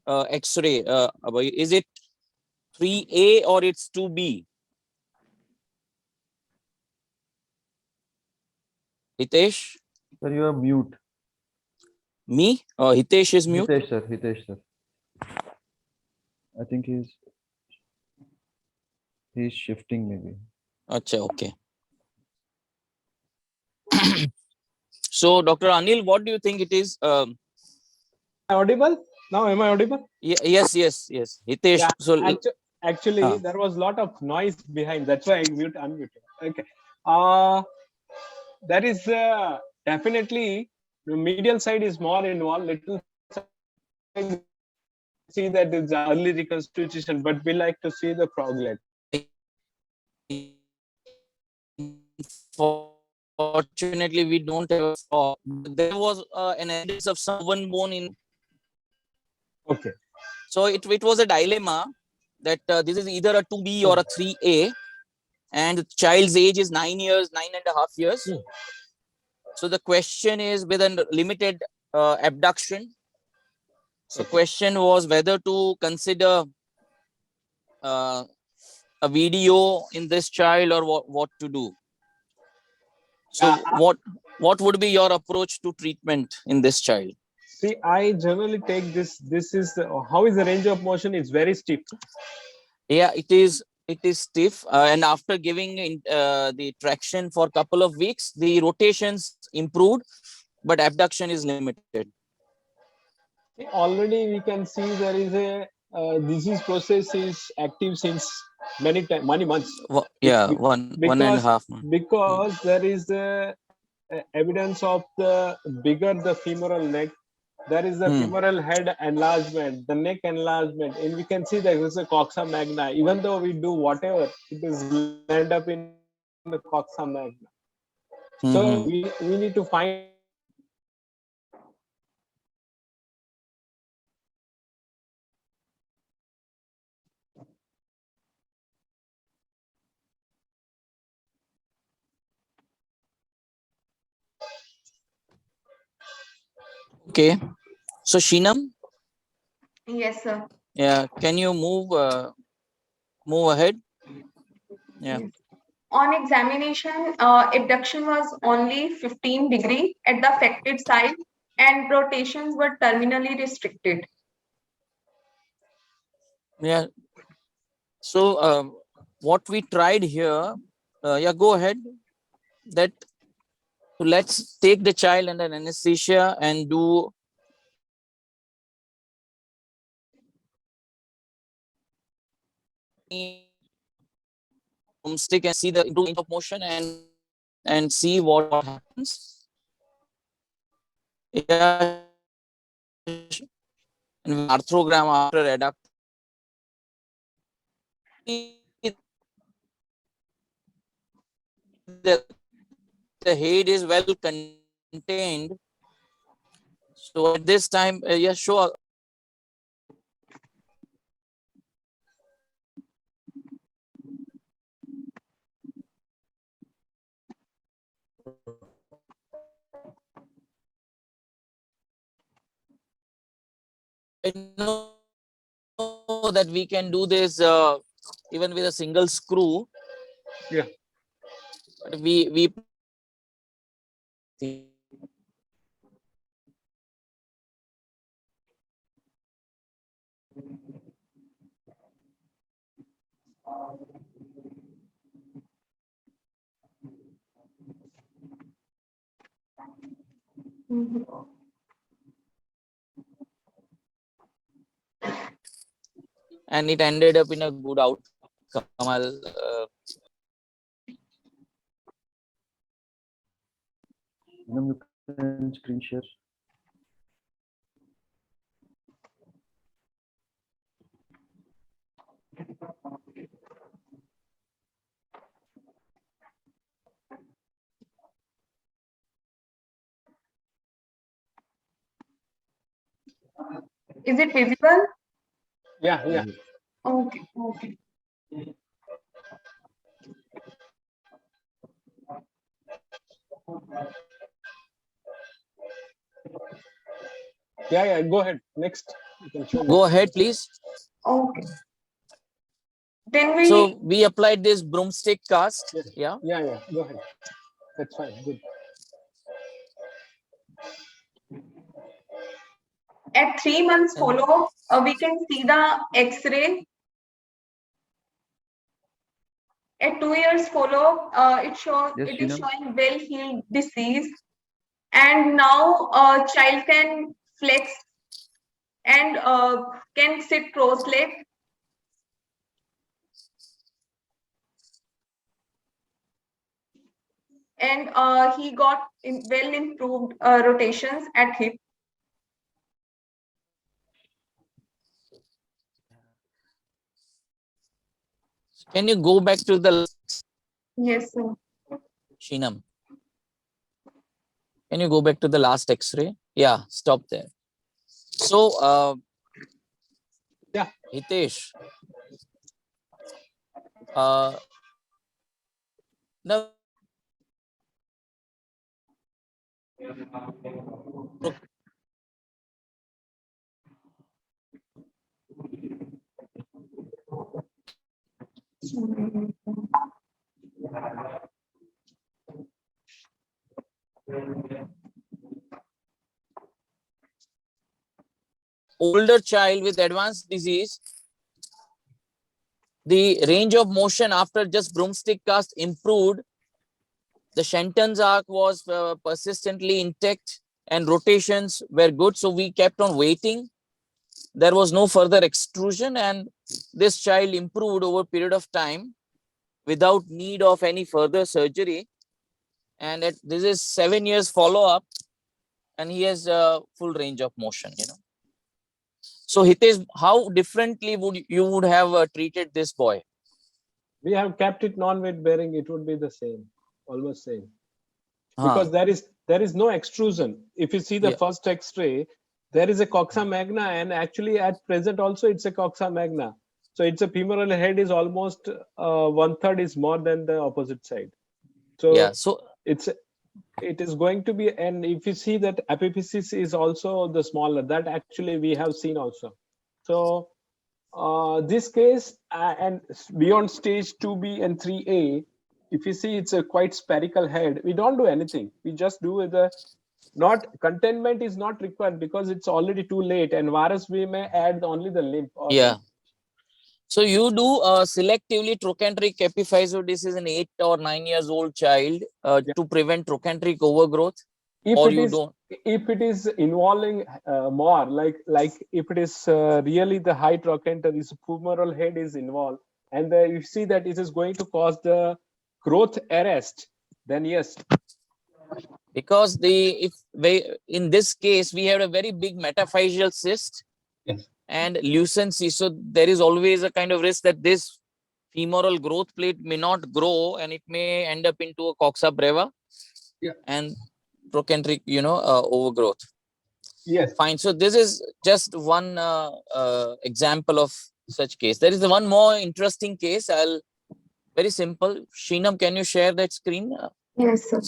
X-ray, is it 3A or it's 2B? Hitesh? Sir, you are mute. Me? Hitesh is mute? Hitesh, sir. Hitesh, sir. I think he's shifting maybe. Acha, okay. So, Dr. Anil, what do you think it is? Audible? Now am I audible? Yes. Hitesh. Yeah. So, Actually, there was a lot of noise behind. That's why I unmuted. Okay. That is definitely the medial side is more involved. Little side see that it's early reconstitution, but we like to see the froglet. unfortunately, we don't have a frog. There was an evidence of some woven bone in. Okay. So, it was a dilemma that this is either a 2B or a 3A, and the child's age is 9 years, 9.5 years. So, the question is with a limited abduction. So, question was whether to consider a video in this child or what to do. So what would be your approach to treatment in this child? See, I generally take this. This is how is the range of motion? It's very stiff. Yeah, it is stiff, and after giving the traction for a couple of weeks, the rotations improved, but abduction is limited. Already we can see there is a disease process is active since many months. Yeah, one and a half month. Because there is evidence of the bigger the femoral neck, there is the femoral head enlargement, the neck enlargement, and we can see there is a coxa magna. Even though we do whatever, it is land up in the coxa magna. So we need to find Okay, so Shinam, Yes, sir. yeah, can you move ahead? Yeah. Yes. On examination, abduction was only 15 degree at the affected site and rotations were terminally restricted. Yeah. So what we tried here, yeah, go ahead. That so let's take the child under anesthesia and do stick and see the improvement of motion and see what happens. Yeah, and arthrogram after adduction. the head is well contained. So at this time, yeah, sure. I know that we can do this even with a single screw. Yeah. But we Mhm. and it ended up in a good outcome. You can screen share. Is it visible? Yeah, yeah. Okay, okay. Yeah, yeah. Go ahead. Next, you can show Go next. ahead, please. Okay. Then So we we applied this broomstick cast. Yeah, Yeah. yeah, yeah. Go ahead. That's fine. Good. at 3 months And follow-up, we can see the X-ray. At 2 years follow-up, Yes, it is Shinam. showing well-healed disease, and now child can flex and can sit cross-legged, and he got well improved rotations at hip. can you go back to the Yes, sir. Shinam? Can you go back to the last X-ray? Yeah, stop there. So, Yeah. Hitesh, now older child with advanced disease, the range of motion after just broomstick cast improved. The Shenton's arc was persistently intact and rotations were good. So we kept on waiting. There was no further extrusion, and this child improved over a period of time without need of any further surgery. And this is 7 years follow-up, and he has full range of motion. So Hitesh, how differently would you would have treated this boy? We have kept it non-weight bearing. It would be the same, almost same, Huh. because there is no extrusion. If you see the Yeah. first X-ray, there is a coxa magna, and actually at present also it's a coxa magna. So it's a femoral head is almost 1/3 is more than the opposite side. Yeah. So So it is going to be, and if you see that epiphysis is also the smaller, that actually we have seen also. So this case and beyond stage 2B and 3A, if you see it's a quite spherical head, we don't do anything. We just do with the not containment is not required because it's already too late, and Varus we may add only the limp or yeah. So you do selectively trochanteric epiphysodesis in 8 or 9 years old child Yeah. to prevent trochanteric overgrowth, if or it you is don't? if it is involving more like if it is really the high trochanter, this femoral head is involved, and you see that it is going to cause the growth arrest, then yes. Because in this case we have a very big metaphyseal cyst Yes. and lucency, so there is always a kind of risk that this femoral growth plate may not grow and it may end up into a coxa breva and trochanteric, overgrowth. Yes. Fine. So this is just one example of such case. There is one more interesting case. Very simple. Shinam, can you share that screen? Yes, sir.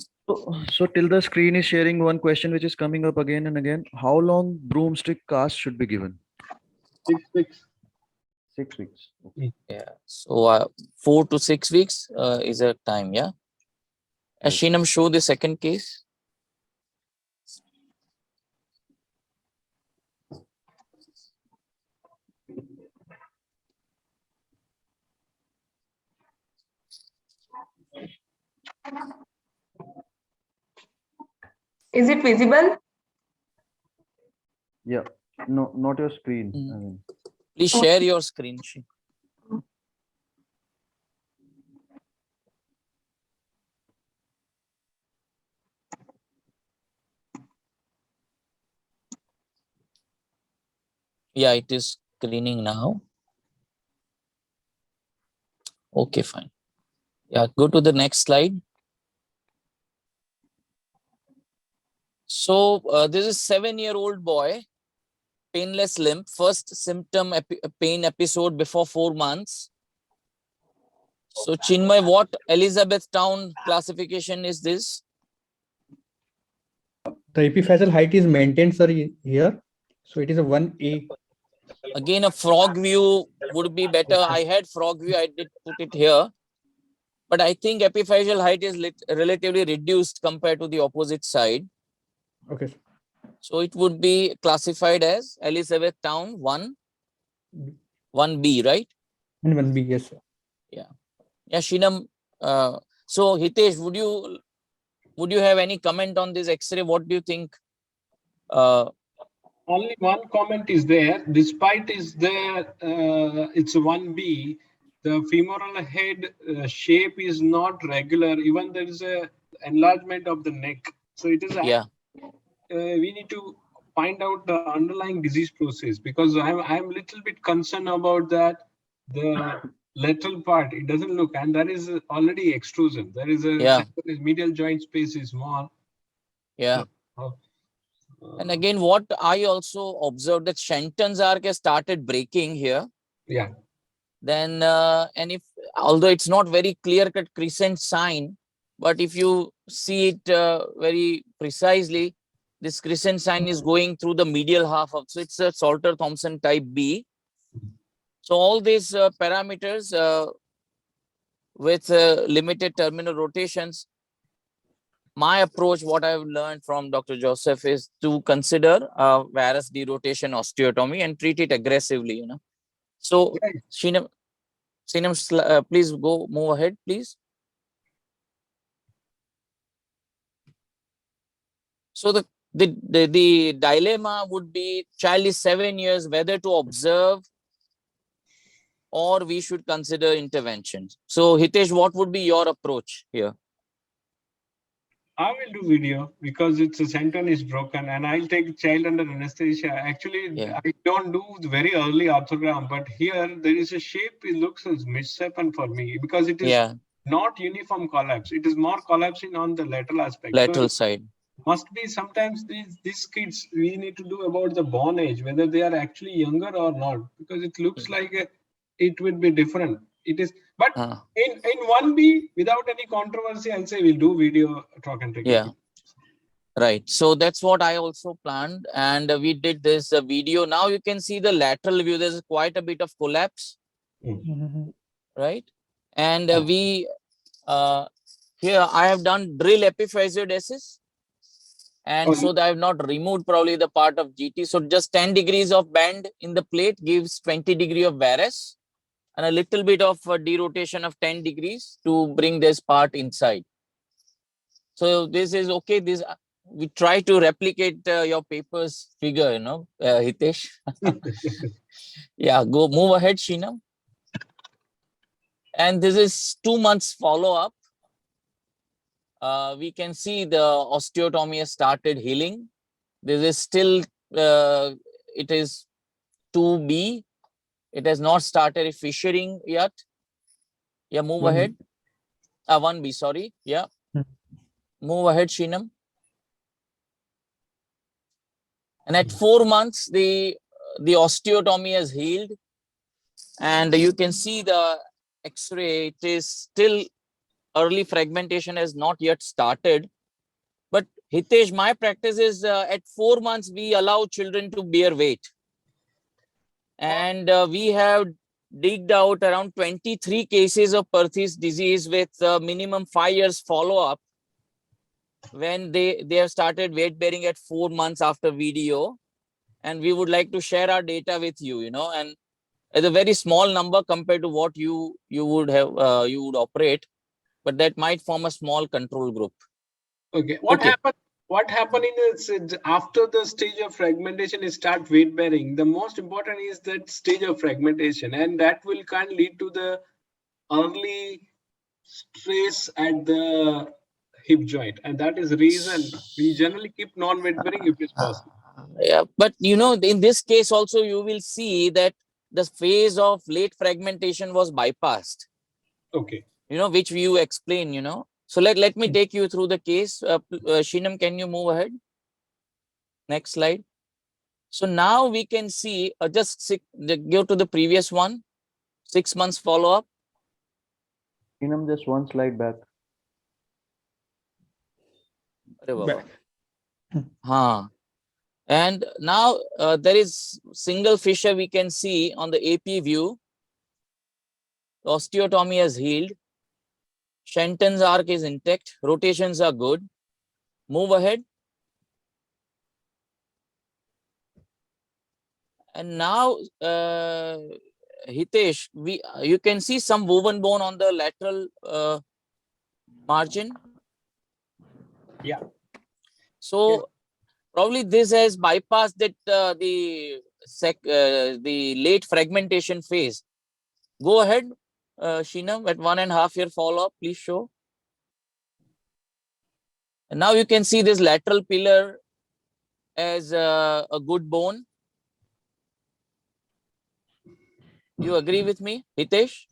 So till the screen is sharing one question which is coming up again and again. How long broomstick cast should be given? 6 weeks. 6 weeks. Yeah. So 4 to 6 weeks is a time. Yeah. Yes. Shinam, show the second case. Is it visible? Yeah. No, not your screen. Mm. I mean, Please share your screen. Yeah, it is screening now. Okay, fine. Yeah, go to the next slide. So this is 7-year-old boy, painless limp, first symptom pain episode before 4 months. So Chinmay, what Elizabethtown classification is this? The epiphyseal height is maintained, sir, here. So it is a 1A. Again, a frog view would be better. I had frog view, I did put it here. But I think epiphyseal height is relatively reduced compared to the opposite side. Okay, sir. So it would be classified as Elizabethtown 1B, right? And 1B, yes, sir. Yeah. Yeah, Shinam. So Hitesh, would you have any comment on this X-ray? What do you think? Only one comment is there. Despite is there, it's 1B. The femoral head shape is not regular. Even there is a enlargement of the neck. So it is. Yeah. We need to find out the underlying disease process, because I'm little bit concerned about that. The lateral part, it doesn't look, and that is already extrusion. There is a medial joint space is small. Yeah. And again, what I also observed that Shenton's arc has started breaking here. Yeah. Then, and if, although it's not very clear-cut crescent sign, but if you see it very precisely, this crescent sign is going through the medial half of, so it's a Salter-Thompson type B. So all these parameters with limited terminal rotations, my approach, what I've learned from Dr. Joseph, is to consider varus derotation osteotomy and treat it aggressively, So, Shinam, please move ahead, please. So the dilemma would be, child is 7 years, whether to observe or we should consider interventions. So Hitesh, what would be your approach here? I will do video because it's a senton is broken, and I'll take child under anesthesia. Actually, I don't do very early orthogram, but here there is a shape. It looks as misshapen for me because it is not uniform collapse. It is more collapsing on the lateral aspect. Lateral side. Must be sometimes these kids, we need to do about the born age, whether they are actually younger or not, because it looks like it would be different. It is, but in 1B, without any controversy, I'll say we'll do video trochanteric. Yeah. Right. So that's what I also planned. And we did this video. Now you can see the lateral view. There's quite a bit of collapse. Right. And we, here I have done drill epiphysiodesis. And so that I have not removed probably the part of GT. So just 10 degrees of bend in the plate gives 20 degree of varus and a little bit of derotation of 10 degrees to bring this part inside. So this is okay. This we try to replicate your paper's figure, Hitesh. Yeah, move ahead, Shinam. And this is 2 months follow-up. We can see the osteotomy has started healing. This is still, it is 2B. It has not started fissuring yet. Yeah, move 1B. ahead. 1B, sorry. Yeah. Hmm. Move ahead, Shinam. And at 4 months, the osteotomy has healed. And you can see the X-ray, it is still early fragmentation has not yet started. But Hitesh, my practice is at 4 months, we allow children to bear weight. And we have digged out around 23 cases of Perthes disease with minimum 5 years follow-up when they have started weight bearing at 4 months after video. And we would like to share our data with you, and it's a very small number compared to what you would have you would operate, but that might form a small control group. Okay. What Okay. happened? What happened is after the stage of fragmentation is start weight bearing. The most important is that stage of fragmentation, and that will can lead to the early stress at the hip joint, and that is the reason we generally keep non-weight bearing if it's possible. Yeah, but in this case also you will see that the phase of late fragmentation was bypassed, Okay. which you explain, so let me take you through the case. Shinam, can you move ahead? Next slide. So now we can see go to the previous one, 6 months follow-up. Just one slide back. Back. And now there is single fissure we can see on the AP view. Osteotomy has healed. Shenton's arc is intact. Rotations are good. Move ahead. And now, Hitesh, you can see some woven bone on the lateral margin. Yeah. So probably this has bypassed that the late fragmentation phase. Go ahead, Shinam, at 1.5 year follow-up, please show. And now you can see this lateral pillar as a good bone. You agree with me, Hitesh?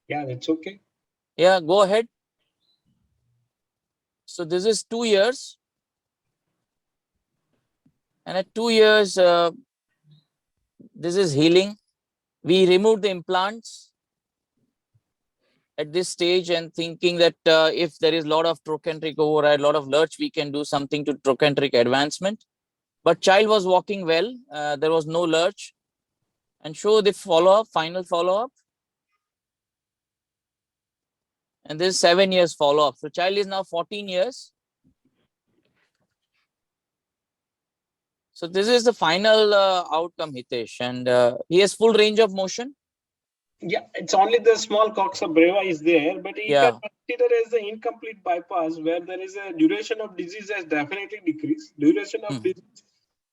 Yeah, that's okay. Yeah, go ahead. So this is 2 years. And at 2 years, this is healing. We removed the implants at this stage and thinking that if there is a lot of trochanteric override, a lot of lurch, we can do something to trochanteric advancement. But child was walking well. There was no lurch. And show the follow-up, final follow-up. And this is 7 years follow-up. So child is now 14 years. So this is the final outcome, Hitesh. And he has full range of motion. Yeah, it's only the small coxa breva is there, but you Yeah. can consider as the incomplete bypass where there is a duration of disease has definitely decreased. Duration of disease,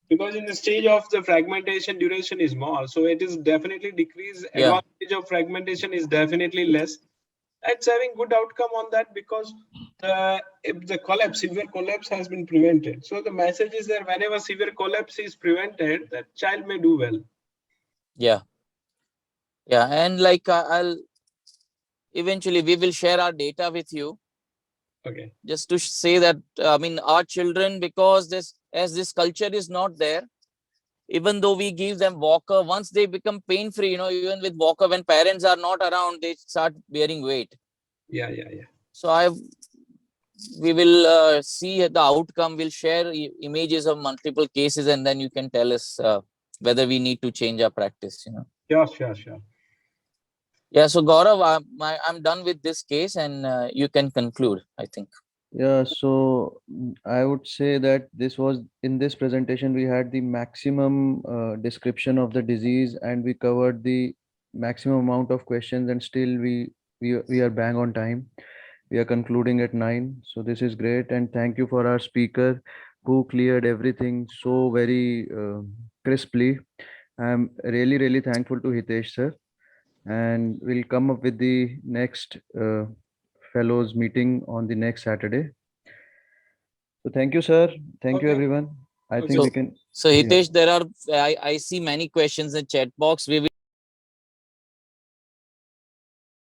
because in the stage of the fragmentation, duration is more, so it is definitely decreased. Yeah. Advantage of fragmentation is definitely less. It's having good outcome on that because if the collapse, severe collapse has been prevented. So the message is that whenever severe collapse is prevented, that child may do well. Yeah. Yeah. And like I'll eventually we will share our data with you. Okay. Just to say that, I mean, our children, because this culture is not there, even though we give them walker, once they become pain-free, even with walker, when parents are not around, they start bearing weight. Yeah. So we will see the outcome. We'll share images of multiple cases, and then you can tell us whether we need to change our practice. Sure. Yeah. So Gaurav, I'm done with this case, and you can conclude, I think. Yeah, so I would say that this was in this presentation we had the maximum description of the disease and we covered the maximum amount of questions and still we are bang on time. We are concluding at 9. So this is great and thank you for our speaker who cleared everything so very crisply. I'm really thankful to Hitesh sir and we'll come up with the next fellows meeting on the next Saturday. So thank you, sir. Thank you, Okay. everyone. I think So, we can. so Yeah. Hitesh, I see many questions in chat box. We will